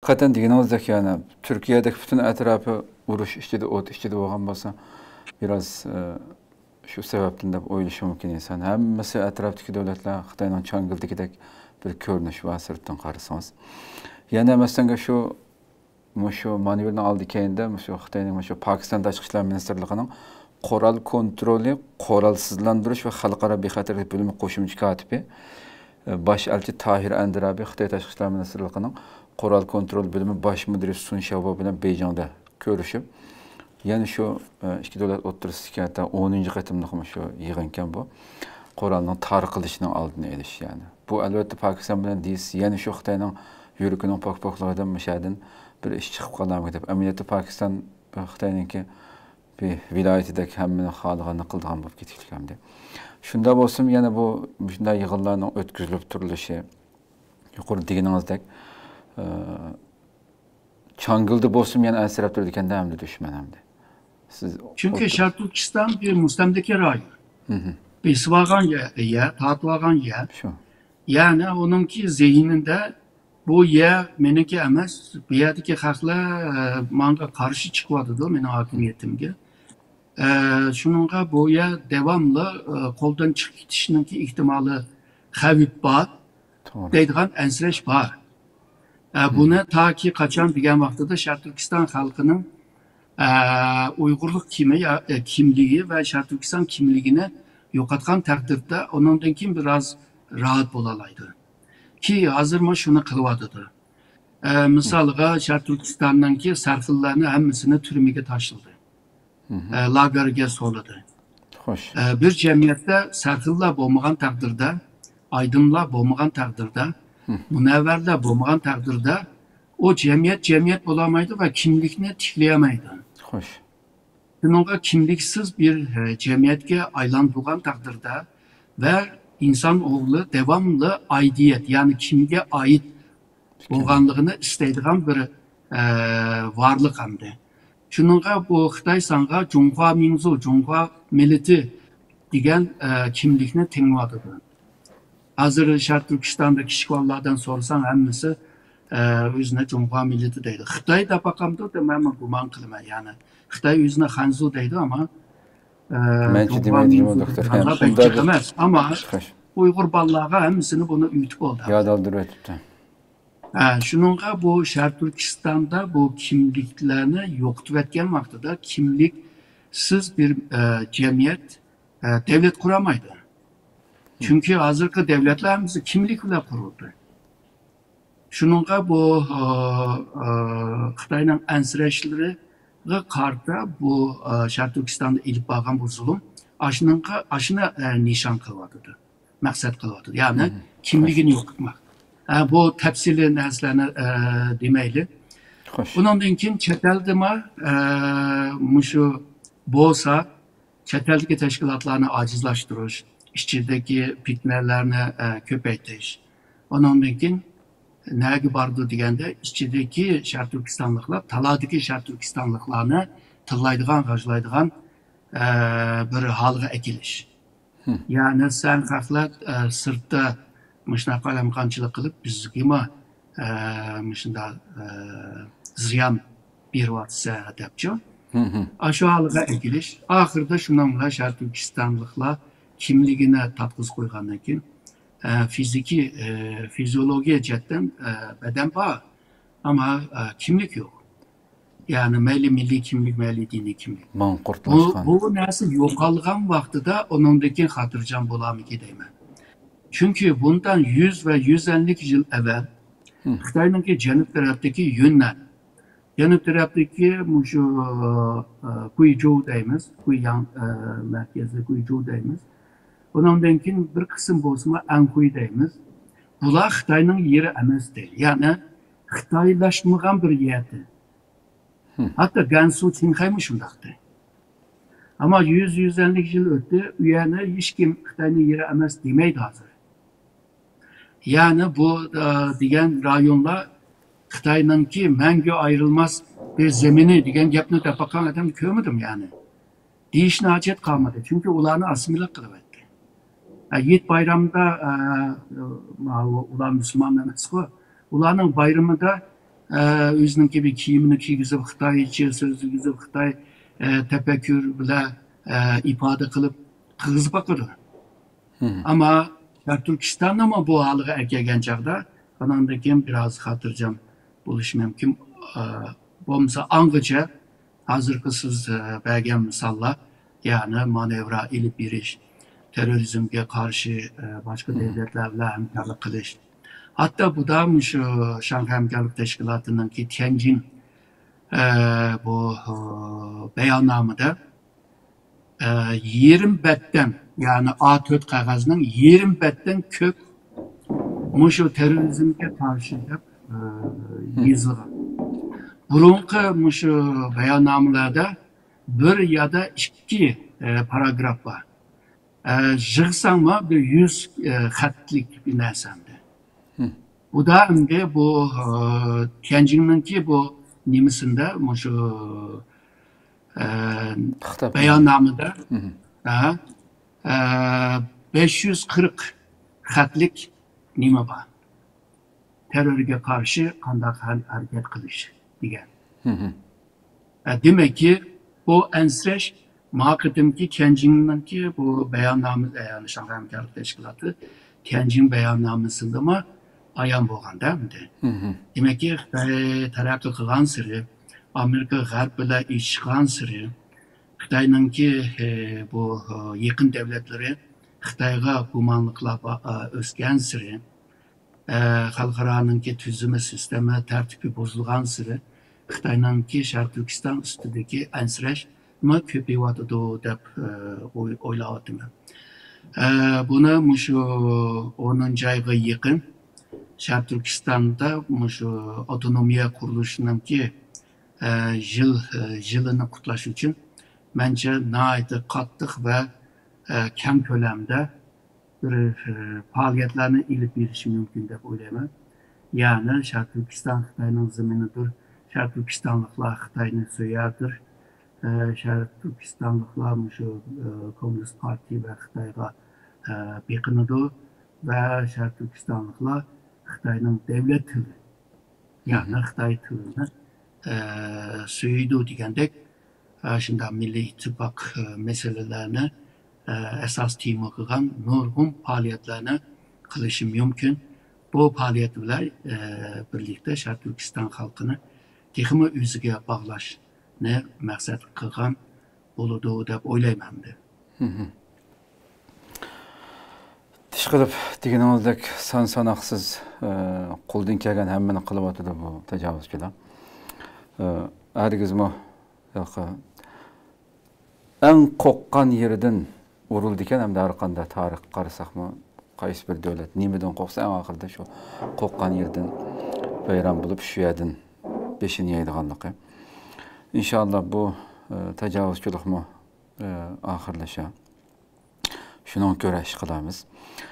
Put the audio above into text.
Hakikaten degeninizdeki yani Türkiye'deki bütün etrafı uruş içinde ot içinde olgan bolsa biraz şu sebepten de oylaşı mümkün insan. Hemmesi etraftaki devletler Xitayning Çangıldakidek bir görünüş var sırttan qarasanız. Yana mesela şu manevrini aldı keyinde şu Xitayning şu Pakistan Tashqi ishlar ministrligining qoral kontroli, qoralsizlantirish va xalqaro bexatarlik bo'limi qo'shimcha katibi baş elçi Tahir Endirabi Xitay Tashqi ishlar ministrligining qoral kontrol bölümü baş müdiri Sun Xiaobo bilan Beyjingda görüşüp yani şu iki devlet o'rtasidagi hatta 10. qatimliq şu yig'inkan bu qoralning tarqilishining oldini olish yani. Bu albatta Pakistan bilan deysiz, yani şu Xitoyning yurikining pok-pokligidan mishadin bir ish chiqib qoladimi deb. Amaliyotda Pakistan Xitoyninki bir viloyatidagi hammani xohlaganini qildigan bo'lib ketgan deb. Shunda bo'lsin, yana bu shunday yig'inlarning o'tkazilib turilishi yuqori deganingizdek Çangıldı bolsun yani ansirap durdu kendi hamdi düşman hamdi. Çünkü Şark Türkistan bir mustamdaki rayı. Besvagan yer, tatvagan yer. Yani onunki zihninde bu yer meniki emas, bir yerdeki haklar manga karşı çıkmadı da benim hakimiyetimge. Şununla bu yer devamlı koldan çıkıp gitişinki ihtimali xavif var. Deydiğen ensireş var. Buna ta ki kaçan degan vaqtida Şark Türkistan halkının Uygurluk kimliği ve Şark Türkistan kimliğini yo'qotgan taqdirda onundan keyin biraz rahat bo'lalaydi. Ki hozirma shuni qilyapti. Misoliga Şark Türkistan'daki sarxillarni hammasini turmaga tashildi. Lagerga soldi. Bir jamiyatda sarxillar bo'lmagan taqdirda, aydınlar bo'lmagan taqdirda, münevverler bulmagan takdirde o cemiyet bulamaydı ve kimlikini tikleyemaydı. Hoş. Bununla kimliksiz bir cemiyetke aylandırılan takdirde ve insanoğlu devamlı aidiyet yani kimliğe ait olganlığını isteydiğin bir varlık hamdi. Şununla bu Xitay sanga Cunhua Minzu, Cunhua milleti degan kimlikni tingladı. Hazır Şark Türkistan'daki şikvallardan sorsan hemmisi özüne Cumhuriyet milleti deydi. Xitay da bakamdı da ben guman kılma yani. Xitay özüne Hanzu deydi ama Cumhuriyet milleti ama Uygur ballağı hemmisini bunu ütüp oldu. Yadaldır ötüptü. Şununla bu Şark Türkistan'da bu kimliklerini yoktu etken vaxtıda kimliksiz bir cemiyet devlet kuramaydı. Çünkü hazırki devletlerimiz kimlikle kuruldu. Şununla bu Xitayning ensireşleri karta bu Şark Türkistan'da ilip bağlan bu zulüm aşına nişan kılvadıdır. Maksat kılvadıdır. Yani kimliğini yokutmak. Bu tepsili neslerine demeyli. Bunun için çeteldime şu bolsa çeteldeki teşkilatlarını acizlaştırır. İşçideki fitnelerini köpeytiş. Onun için neye bardı degende işçideki Şark Türkistanlıklar, taladaki Şark Türkistanlıklarını tıllaydıgan, gajlaydıgan bir halga ekiliş. Yani sen haklar sırtta mışna kalemkançılık kılıp biz gibi mışında ziyan bir vatsa depço. Aşağı halga ekiliş. Ahırda şununla Şark Türkistanlıklar kimliğine tatkız koygandan keyin fizyologiya jihatdan beden var ama kimlik yok. Yani meyli milli kimlik, meyli dini kimlik. Bu narsa yo'qolgan vaqtida onundaki hatırcam bo'lamiki deyman. Çünkü bundan 100 ve 150 yıl evvel Xitoyning janub tarafdagi Yunnan, janub tarafdagi şu Guizhou deymiz, Guiyang merkezi Guizhou deymiz. Ondan keyin bir kısım bozma Anhui deymiz. Bular Xitoyning yeri emas deyil. Yani Xitoylashmagan bir yerdi. Hatta Gansu, Qinghaymi shundaqdi. Ama 100-150 yıl ötdi, u yerni hech kim Xitoyning yeri emas demaydi hozir. Yani bu degan rayonlar Xitoyningki mangu ayrılmaz bir zemini degan gapni tapaqqan adam ko'rmadim yani. Deyishni hojat qolmadi. Çünkü ularni assimilya qilib etdi. Yet bayramda ular Müslüman emas-ku. Ularning bayramida o'zininki bir kiyimini kiygizib xitoycha so'z yigizib xitoy tefekkür bilan ifade qilib qilg'izib boqadi. Ama Türkistan'da mı bu halığı erkegen çağda kanandaki biraz hatırcam buluş mümkün. Bomsa angıca hazırkı siz belgen misalla yani manevra ilip biriş, terörizmge karşı başka devletlerle hemkarlık kılış. Hatta bu da şu Şanghay Hemkarlık Teşkilatı'nın ki Tianjin bu beyannamada 20 betten yani A4 kağızının 20 betten kök muşu terörizmge karşı hep yazılgan. Burunqı muşu beyannamalarda bir ya da iki paragraf var. Jığsan mı bir 100 xatlik bir nesemdi. Bu da önce bu Tianjin'ninki bu nimisinde muşu beyannamada 540 xatlik nime var. Terörge karşı kandak hareket kılış diye. Demek ki bu ensreş mağdumki Tianjin'ninki bu beyannamı yani Şanghay Hemkarlık Teşkilatı Tianjin beyannamısında mı ayan bolğan değil mi? Demek ki Xitay terakki qilgan siri Amerika G'arb bilan ishgan siri Xitayninki bu yakın devletleri Xitayga gumanlıqlar o'sgan siri xalqaroniki tuzumi sistemi tertibi bozulgan siri Xitayninki Sharq Turkiston ustidagi ansirash nima ko'payyotidi deb o'ylayapman. Buni shu 10 ayga yaqin Sharq Turkistonda shu avtonomiya qurilishininki yılını qutlash uchun bence nihoyatda qattiq va kam ko'lamda bir faaliyetlerini ilip berishi mümkün deb o'ylayman. Yani Sharq Turkiston Xitoyning zaminidir. Sharq Turkistonliklar Xitoyni so'yadir. Sharq Turkistonliklar shu Komünist Partiya va Xitoyga beqinadi va Sharq Turkistonliklar Xitoyning davlat tili, yani Xitoy tilini so'ydi degandek shunday Milliy ittifoq meselelerini esas tema qilgan nurg'un faaliyetlerini qilishi mumkin. Bu faaliyet bilan birlikte Sharq Turkiston xalqini texmi o'ziga bog'lashni maqsad qilgan bo'ladi deb o'ylayman. Ishqilib deganimizdek son sanoqsiz qo'ldan kelgan hammani qilyotdi bu tajovuzchilar. Hargizmi eng qo'rqqan yeridan urildi ekan hamda har qanday tarix qarasaqmi qaysi bir davlat nimadan qo'rqsa eng oxirida shu qo'rqqan yerdan bayram bo'lib shu yerdan beshini yeydiganligi. Inshaalloh bu tajovuzchilikmi oxirlasha. Shuni ko'ra ish qilamiz.